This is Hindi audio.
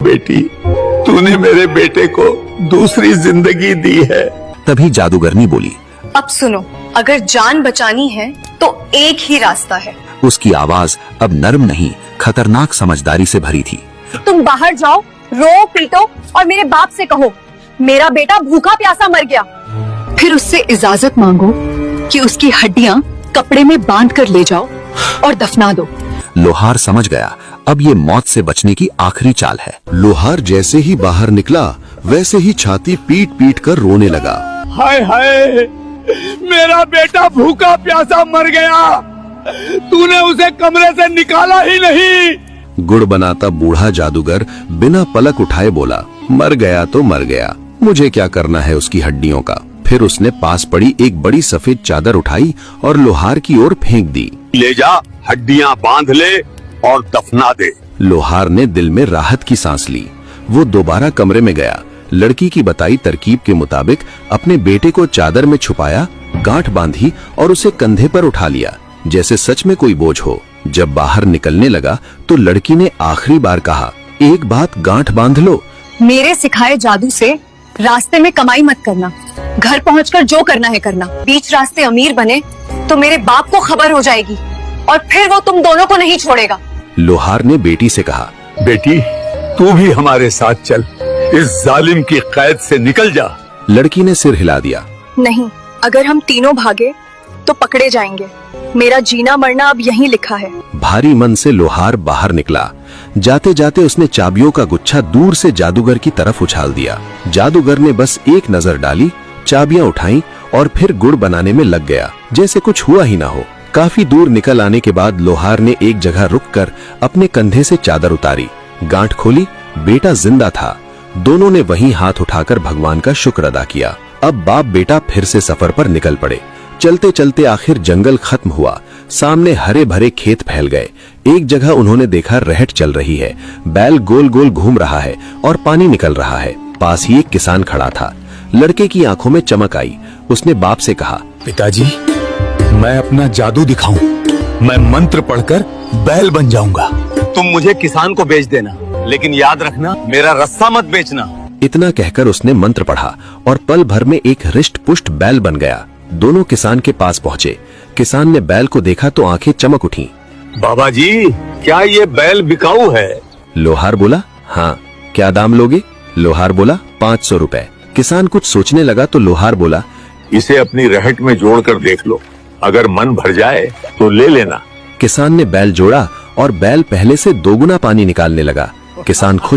बेटी, तूने मेरे बेटे को दूसरी जिंदगी दी है। तभी जादूगरनी बोली, अब सुनो, अगर जान बचानी है तो एक ही रास्ता है। उसकी आवाज अब नर्म नहीं, खतरनाक समझदारी से भरी थी। तुम बाहर जाओ, रो पीटो और मेरे बाप से कहो मेरा बेटा भूखा प्यासा मर गया। फिर उससे इजाजत मांगो कि उसकी हड्डियां कपड़े में बांध कर ले जाओ और दफना दो। लोहार समझ गया, अब ये मौत से बचने की आखिरी चाल है। लोहार जैसे ही बाहर निकला वैसे ही छाती पीट पीट कर रोने लगा। हाय हाय, मेरा बेटा भूखा प्यासा मर गया, तूने उसे कमरे से निकाला ही नहीं। गुड़ बनाता बूढ़ा जादूगर बिना पलक उठाए बोला, मर गया तो मर गया, मुझे क्या करना है उसकी हड्डियों का। फिर उसने पास पड़ी एक बड़ी सफेद चादर उठाई और लोहार की ओर फेंक दी। ले जा, हड्डियां बांध ले और दफना दे। लोहार ने दिल में राहत की सांस ली। वो दोबारा कमरे में गया, लड़की की बताई तरकीब के मुताबिक अपने बेटे को चादर में छुपाया, गांठ बांधी और उसे कंधे पर उठा लिया जैसे सच में कोई बोझ हो। जब बाहर निकलने लगा तो लड़की ने आखिरी बार कहा, एक बात गांठ बांध लो। मेरे सिखाए जादू से रास्ते में कमाई मत करना, घर पहुंचकर जो करना है करना। बीच रास्ते अमीर बने तो मेरे बाप को खबर हो जाएगी और फिर वो तुम दोनों को नहीं छोड़ेगा। लोहार ने बेटी से कहा, बेटी, तू भी हमारे साथ चल, इस जालिम की कैद से निकल जा। लड़की ने सिर हिला दिया। नहीं, अगर हम तीनों भागे तो पकड़े जाएंगे। मेरा जीना मरना अब यहीं लिखा है। भारी मन से लोहार बाहर निकला। जाते जाते उसने चाबियों का गुच्छा दूर से जादूगर की तरफ उछाल दिया। जादूगर ने बस एक नजर डाली, चाबियां उठाई और फिर गुड़ बनाने में लग गया जैसे कुछ हुआ ही ना हो। काफी दूर निकल आने के बाद लोहार ने एक जगह रुककर अपने कंधे से चादर उतारी, गांठ खोली, बेटा जिंदा था। दोनों ने वहीं हाथ उठाकर भगवान का शुक्र अदा किया। अब बाप बेटा फिर से सफर पर निकल पड़े। चलते चलते आखिर जंगल खत्म हुआ, सामने हरे भरे खेत फैल गए। एक जगह उन्होंने देखा रहट चल रही है, बैल गोल गोल घूम रहा है और पानी निकल रहा है। पास ही एक किसान खड़ा था। लड़के की आंखों में चमक आई। उसने बाप से कहा, पिताजी, मैं अपना जादू दिखाऊं, मैं मंत्र पढ़कर बैल बन जाऊंगा। तुम मुझे किसान को बेच देना, लेकिन याद रखना मेरा रस्सा मत बेचना। इतना कहकर उसने मंत्र पढ़ा और पल भर में एक रिष्ट पुष्ट बैल बन गया। दोनों किसान के पास पहुँचे। किसान ने बैल को देखा तो आंखें चमक उठी। बाबा जी, क्या ये बैल बिकाऊ है? लोहार बोला, हाँ। क्या दाम लोगे? लोहार बोला, 500 रुपए। किसान कुछ सोचने लगा तो लोहार बोला, इसे अपनी रहट में जोड़कर देख लो, अगर मन भर जाए तो ले लेना। किसान ने बैल जोड़ा और बैल पहले से दोगुना पानी निकालने लगा। किसान खुश